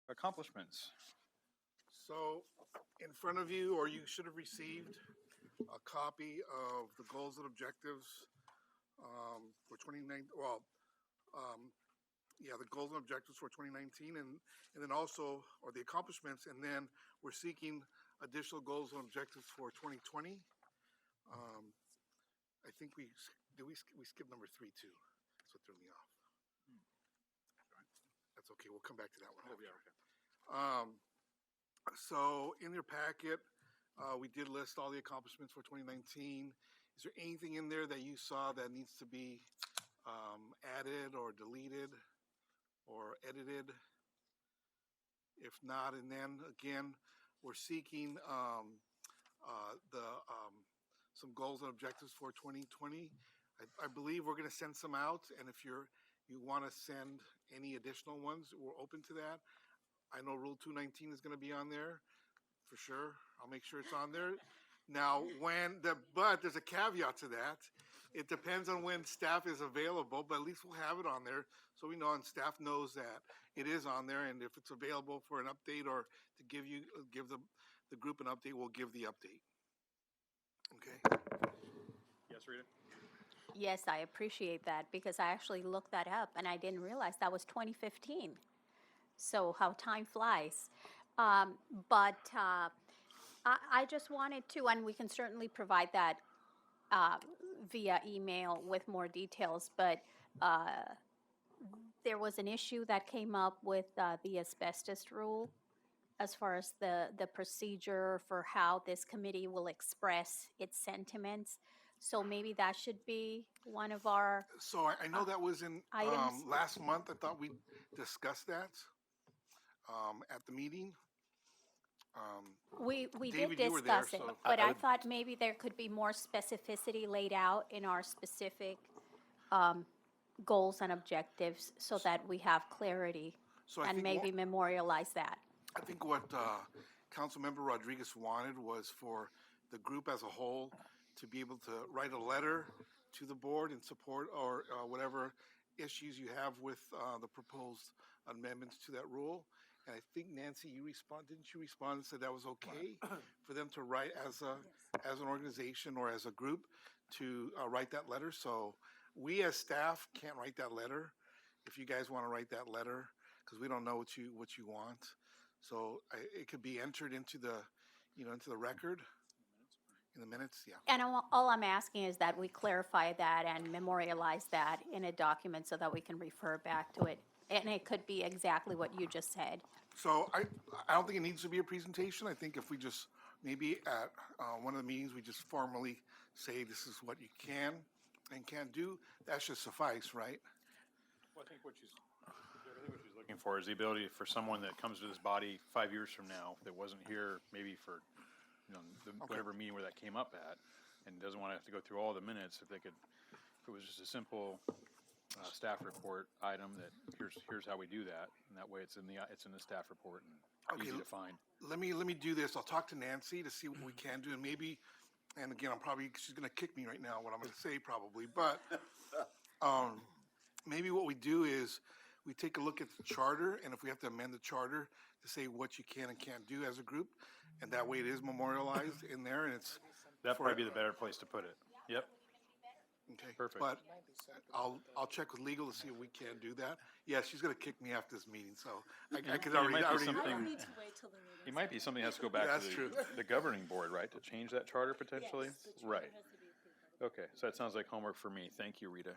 Accomplishments. So, in front of you, or you should have received a copy of the goals and objectives for 2019. Well, um, yeah, the goals and objectives for 2019, and then also, or the accomplishments, and then we're seeking additional goals and objectives for 2020. Um, I think we skipped number 3 too. That's what threw me off. That's okay. We'll come back to that one. Oh, yeah, okay. So in your packet, we did list all the accomplishments for 2019. Is there anything in there that you saw that needs to be added or deleted or edited? If not, and then again, we're seeking some goals and objectives for 2020. I believe we're going to send some out, and if you want to send any additional ones, we're open to that. I know Rule 219 is going to be on there for sure. I'll make sure it's on there. Now, but there's a caveat to that. It depends on when staff is available, but at least we'll have it on there so we know and staff knows that it is on there. And if it's available for an update or to give the group an update, we'll give the update. Okay. Yes, Rita? Yes, I appreciate that because I actually looked that up and I didn't realize that was 2015. So how time flies. But I just wanted to, and we can certainly provide that via email with more details, but there was an issue that came up with the asbestos rule as far as the procedure for how this committee will express its sentiments. So maybe that should be one of our So I know that was in items. last month. I thought we discussed that at the meeting. We David, did you were there, discuss it, so but I thought maybe there could be more specificity laid out in our specific goals and objectives so that we have clarity So I and think maybe memorialize that. I think what Councilmember Rodriguez wanted was for the group as a whole to be able to write a letter to the board in support or whatever issues you have with the proposed amendments to that rule. And I think Nancy, didn't you respond and said that was okay for them to write as an organization or as a group to write that letter? So we as staff can't write that letter. If you guys want to write that letter, because we don't know what you want. So it could be entered into the record in the minutes. Yeah. And all I'm asking is that we clarify that and memorialize that in a document so that we can refer back to it. And it could be exactly what you just said. So I don't think it needs to be a presentation. I think if we just maybe at one of the meetings we just formally say this is what you can and can't do, that should suffice, right? Well, I think what she's looking for is the ability for someone that comes to this body 5 years from now that wasn't here maybe for whatever meeting where that came up at and doesn't want to have to go through all the minutes, if it was just a simple staff report item that here's how we do that, and that way it's in the staff report and easy to find. Let me do this. I'll talk to Nancy to see what we can do, and maybe, and again, she's going to kick me right now what I'm going to say probably, but maybe what we do is we take a look at the charter, and if we have to amend the charter to say what you can and can't do as a group, and that way it is memorialized in there, and it's that'd probably be the better place to put it. Yep. Okay, perfect. But I'll check with legal to see if we can do that. Yeah, she's going to kick me after this meeting, so I could already. I don't need to wait till the meeting. It might be something that has to go back to the governing board, right, to change that charter potentially? Yes, the charter Right. has to be approved by the Okay, so that sounds like homework for me. Thank you, Rita.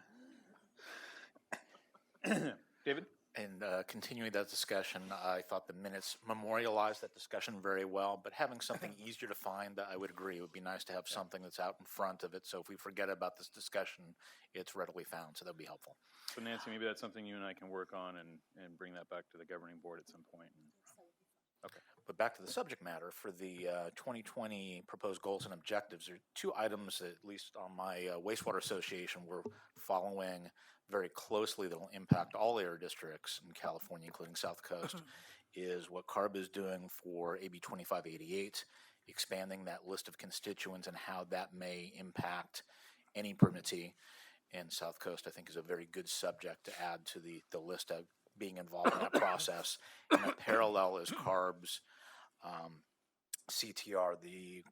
David? And continuing that discussion, I thought the minutes memorialized that discussion very well, but having something easier to find, I would agree. It would be nice to have something that's out in front of it, so if we forget about this discussion, it's readily found, so that would be helpful. So Nancy, maybe that's something you and I can work on and bring that back to the governing board at some point. Okay. But back to the subject matter, for the 2020 proposed goals and objectives, there are two items, at least on my wastewater association, we're following very closely that will impact all air districts in California, including South Coast, is what CARB is doing for AB 2588, expanding that list of constituents and how that may impact any permittee in South Coast. I think is a very good subject to add to the list of being involved in that process. And a parallel is CARB's CTR, the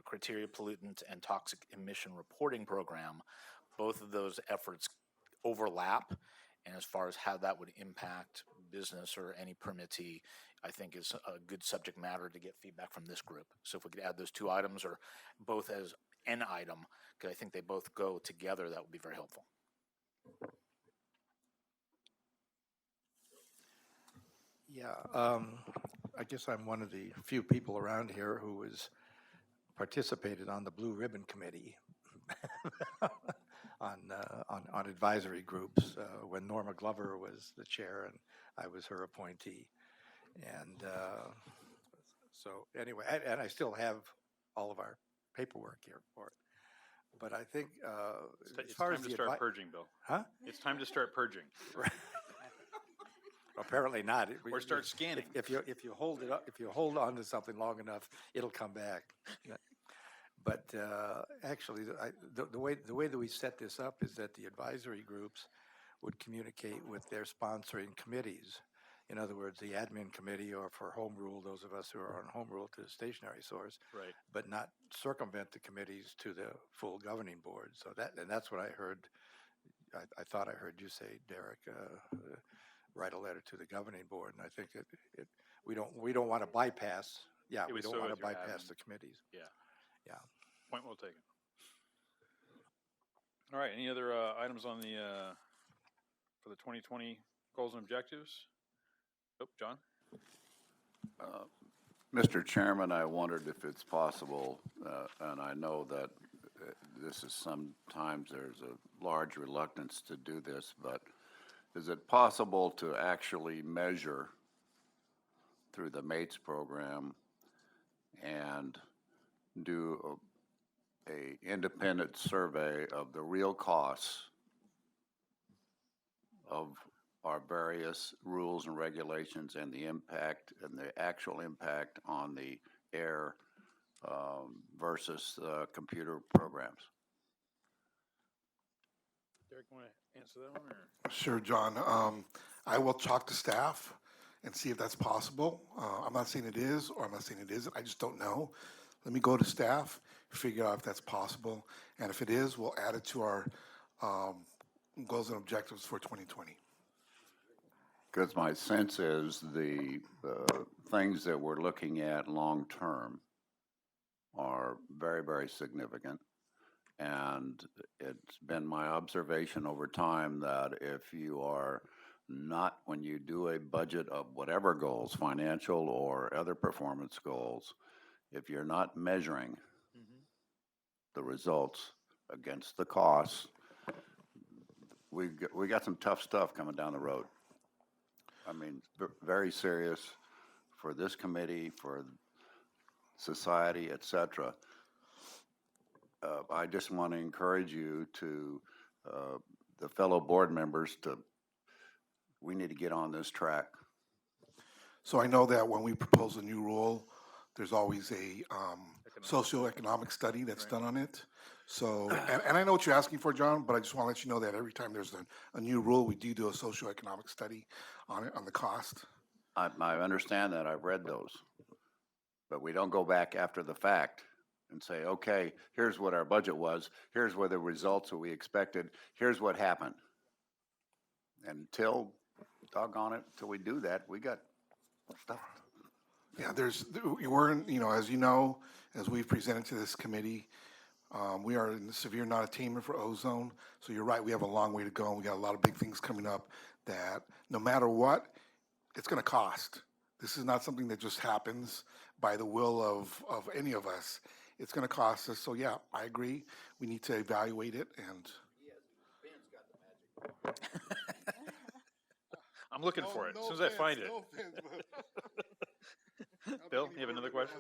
Criteria Pollutant and Toxic Emission Reporting Program. Both of those efforts overlap, and as far as how that would impact business or any permittee, I think is a good subject matter to get feedback from this group. So if we could add those two items or both as an item, because I think they both go together, that would be very helpful. Yeah, I guess I'm one of the few people around here who has participated on the Blue Ribbon Committee on advisory groups when Norma Glover was the chair and I was her appointee. And so anyway, and I still have all of our paperwork here for it. But I think It's time to start purging, Bill. Huh? It's time to start purging. Apparently not. Or start scanning. If you hold it up, if you hold on to something long enough, it'll come back. But actually, the way that we set this up is that the advisory groups would communicate with their sponsoring committees. In other words, the admin committee, or for home rule, those of us who are on home rule, to the stationary source, Right. but not circumvent the committees to the full governing board. So that's what I heard. I thought I heard you say, Derek, write a letter to the governing board, and I think that we don't want to bypass. Yeah, It we was don't so want as to you're bypass having- the committees. Yeah. Yeah. Point well taken. All right. Any other items on the for the 2020 goals and objectives? Oh, John. Mr. Chairman, I wondered if it's possible, and I know that this is sometimes there's a large reluctance to do this, but is it possible to actually measure through the MATES program and do a independent survey of the real costs of our various rules and regulations and the impact and the actual impact on the air versus computer programs? Derek, want to answer that one? Or? Sure, John. I will talk to staff and see if that's possible. I'm not saying it is, or I'm not saying it isn't. I just don't know. Let me go to staff, figure out if that's possible, and if it is, we'll add it to our goals and objectives for 2020. Because my sense is the things that we're looking at long-term are very, very significant. And it's been my observation over time that if you are not, when you do a budget of whatever goals, financial or other performance goals, if you're not measuring the results against the costs, we got some tough stuff coming down the road. I mean, very serious for this committee, for society, et cetera. I just want to encourage you to, the fellow board members, we need to get on this track. So I know that when we propose a new rule, there's always a socioeconomic study that's done on it. So, and I know what you're asking for, John, but I just want to let you know that every time there's a new rule, we do a socioeconomic study on it, on the cost. I understand that, I've read those. But we don't go back after the fact and say, okay, here's what our budget was, here's what the results that we expected, here's what happened. Until, doggone it, until we do that, we got stuff. Yeah, we're, as you know, as we've presented to this committee, we are in severe non-attainment for ozone. So you're right, we have a long way to go, and we got a lot of big things coming up that no matter what, it's going to cost. This is not something that just happens by the will of any of us. It's going to cost us. So yeah, I agree. We need to evaluate it. And I'm looking for it. As soon as I find it. Bill, you have another question?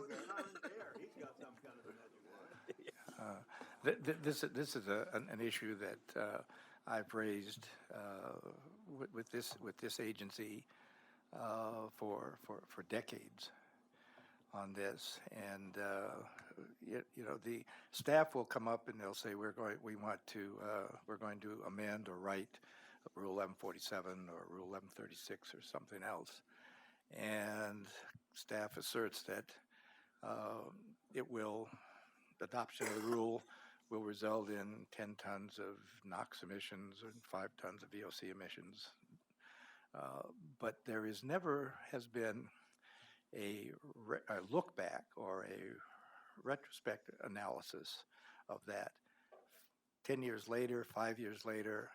This is an issue that I've raised with this agency for decades on this, and the staff will come up and they'll say we're going to amend or write Rule 1147 or Rule 1136 or something else. And staff asserts that adoption of the rule will result in 10 tons of NOx emissions and 5 tons of VOC emissions. But there never has been a look back or a retrospective analysis of that. 10 years later, 5 years later,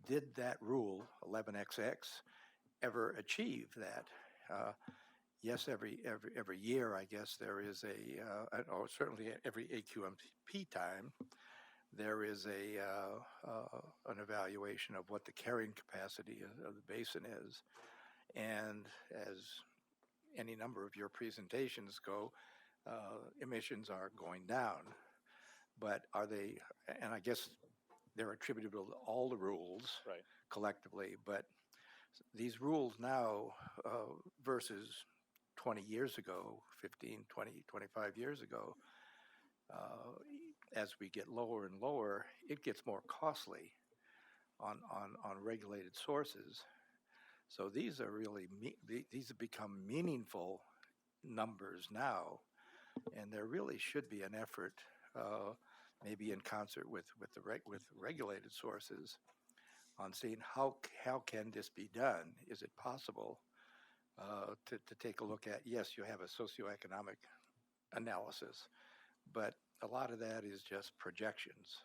did that rule, 11XX, ever achieve that? Yes, every year, I guess there is or certainly every AQMP time, there is an evaluation of what the carrying capacity of the basin is. And as any number of your presentations go, emissions are going down. But are they, and I guess they're attributable to all the rules Right. collectively, but these rules now versus 20 years ago, 15, 20, 25 years ago, as we get lower and lower, it gets more costly on regulated sources. So these are really, these have become meaningful numbers now, and there really should be an effort, maybe in concert with regulated sources, on seeing how can this be done? Is it possible to take a look at? Yes, you have a socioeconomic analysis, but a lot of that is just projections.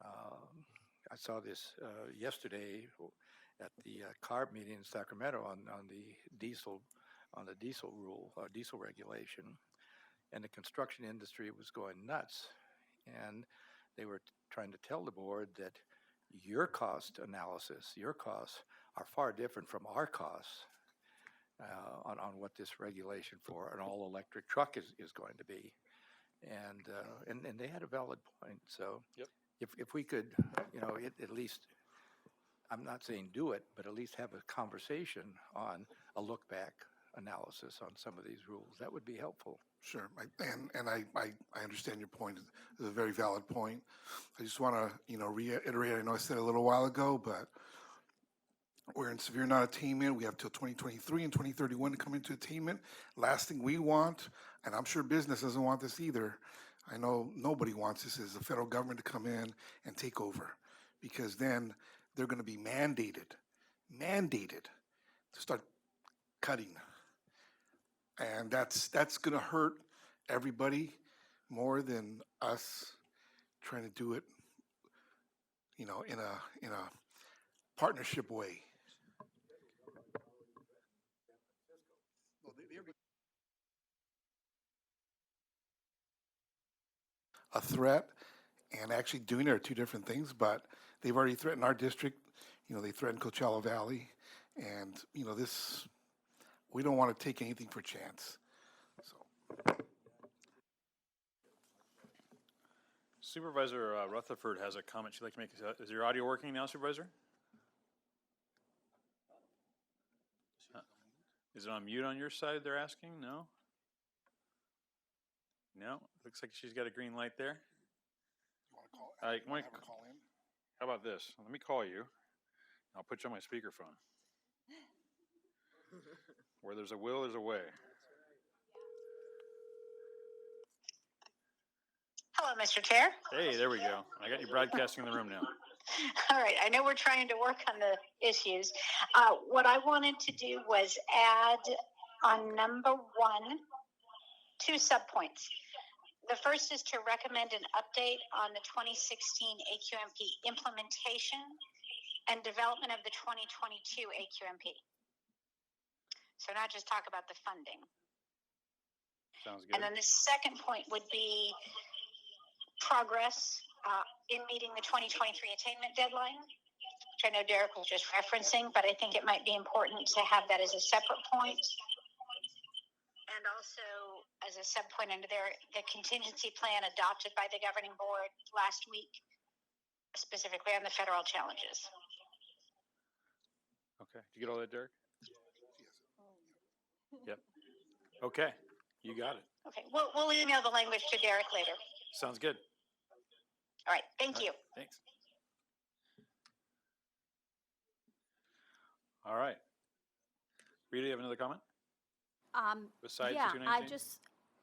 I saw this yesterday at the CARB meeting in Sacramento on the diesel rule, diesel regulation, and the construction industry was going nuts, and they were trying to tell the board that your cost analysis, your costs are far different from our costs on what this regulation for an all-electric truck is going to be, and they had a valid point. So Yep. if we could, at least, I'm not saying do it, but at least have a conversation on a look back analysis on some of these rules, that would be helpful. Sure, I understand your point. It's a very valid point. I just want to, reiterate. I know I said it a little while ago, but we're in severe non-attainment. We have till 2023 and 2031 to come into attainment. Last thing we want, and I'm sure business doesn't want this either. I know nobody wants this, is the federal government to come in and take over, because then they're going to be mandated to start cutting. And that's going to hurt everybody more than us trying to do it, in a partnership way. A threat and actually doing it are two different things, but they've already threatened our district. They threatened Coachella Valley, and this, we don't want to take anything for chance. So. Supervisor Rutherford has a comment she'd like to make. Is your audio working now, Supervisor? Is it on mute on your side, they're asking? No? No? Looks like she's got a green light there. You want to have her call in? How about this? Let me call you. I'll put you on my speakerphone. Where there's a will, there's a way. Hello, Mr. Chair. Hey, there we go. I got you broadcasting in the room now. All right, I know we're trying to work on the issues. What I wanted to do was add on number 1, 2 subpoints. The first is to recommend an update on the 2016 AQMP implementation and development of the 2022 AQMP. So not just talk about the funding. Sounds good. And then the second point would be progress in meeting the 2023 attainment deadline, which I know Derek was just referencing, but I think it might be important to have that as a separate point. And also as a sub-point under there, the contingency plan adopted by the governing board last week, specifically on the federal challenges. Okay. Did you get all that, Derek? Yep. Okay. You got it. Okay, we'll email the language to Derek later. Sounds good. All right, thank you. Thanks. All right. Rita, you have another comment? Besides Yeah, 219?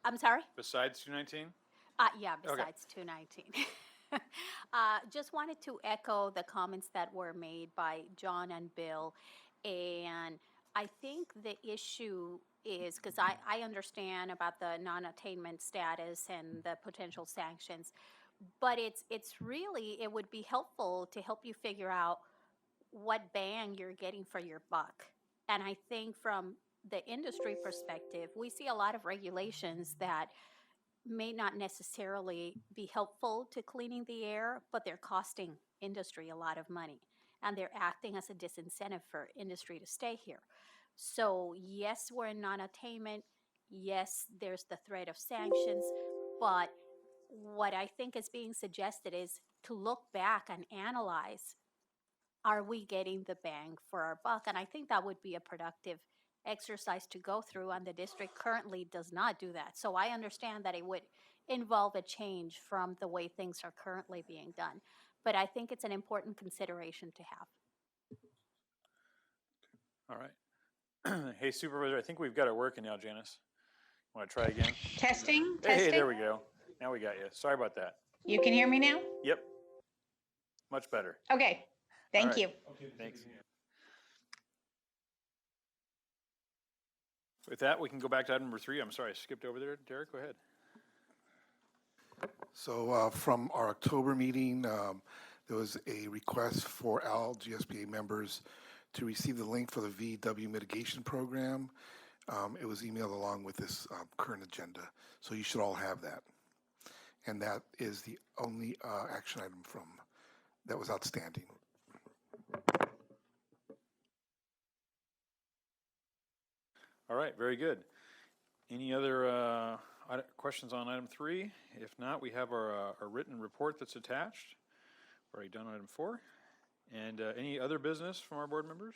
I'm sorry? Besides 219? Yeah, Okay. besides 219. Just wanted to echo the comments that were made by John and Bill. And I think the issue is, because I understand about the non-attainment status and the potential sanctions, but it's really, it would be helpful to help you figure out what bang you're getting for your buck. And I think from the industry perspective, we see a lot of regulations that may not necessarily be helpful to cleaning the air, but they're costing industry a lot of money. And they're acting as a disincentive for industry to stay here. So, yes, we're in non attainment. Yes, there's the threat of sanctions. But what I think is being suggested is to look back and analyze, are we getting the bang for our buck? And I think that would be a productive exercise to go through, and the district currently does not do that. So I understand that it would involve a change from the way things are currently being done. But I think it's an important consideration to have. All right. Hey, Supervisor, I think we've got it working now, Janice. Want to try again? Testing, Hey, testing. there we go. Now we got you. Sorry about that. You can hear me now? Yep. Much better. Okay, thank All right. you. Thanks. With that, we can go back to item number 3. I'm sorry, I skipped over there. Derek, go ahead. So from our October meeting, there was a request for LGSBA members to receive the link for the VW mitigation program. It was emailed along with this current agenda, so you should all have that. And that is the only action item from that was outstanding. All right, very good. Any other questions on item 3? If not, we have our written report that's attached. Already done item 4. And any other business from our board members?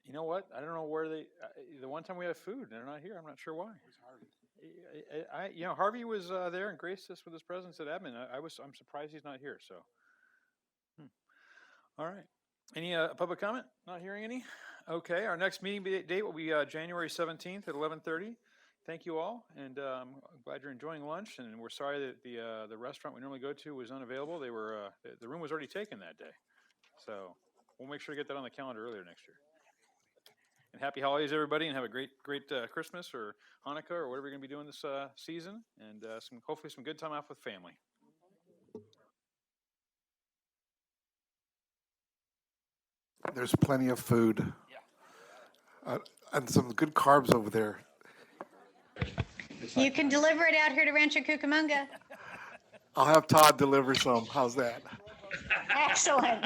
You know what? I don't know where they. The one time we had food, they're not here. I'm not sure why. Harvey was there and graced us with his presence at admin. I'm surprised he's not here. So, all right. Any public comment? Not hearing any. Okay. Our next meeting date will be January 17th at 11:30. Thank you all, and I'm glad you're enjoying lunch. And we're sorry that the restaurant we normally go to was unavailable. They were the room was already taken that day. So we'll make sure to get that on the calendar earlier next year. And happy holidays, everybody, and have a great Christmas or Hanukkah or whatever you're going to be doing this season, and hopefully some good time off with family. There's plenty of food. Yeah. And some good carbs over there. You can deliver it out here to Rancho Cucamonga. I'll have Todd deliver some. How's that? Excellent.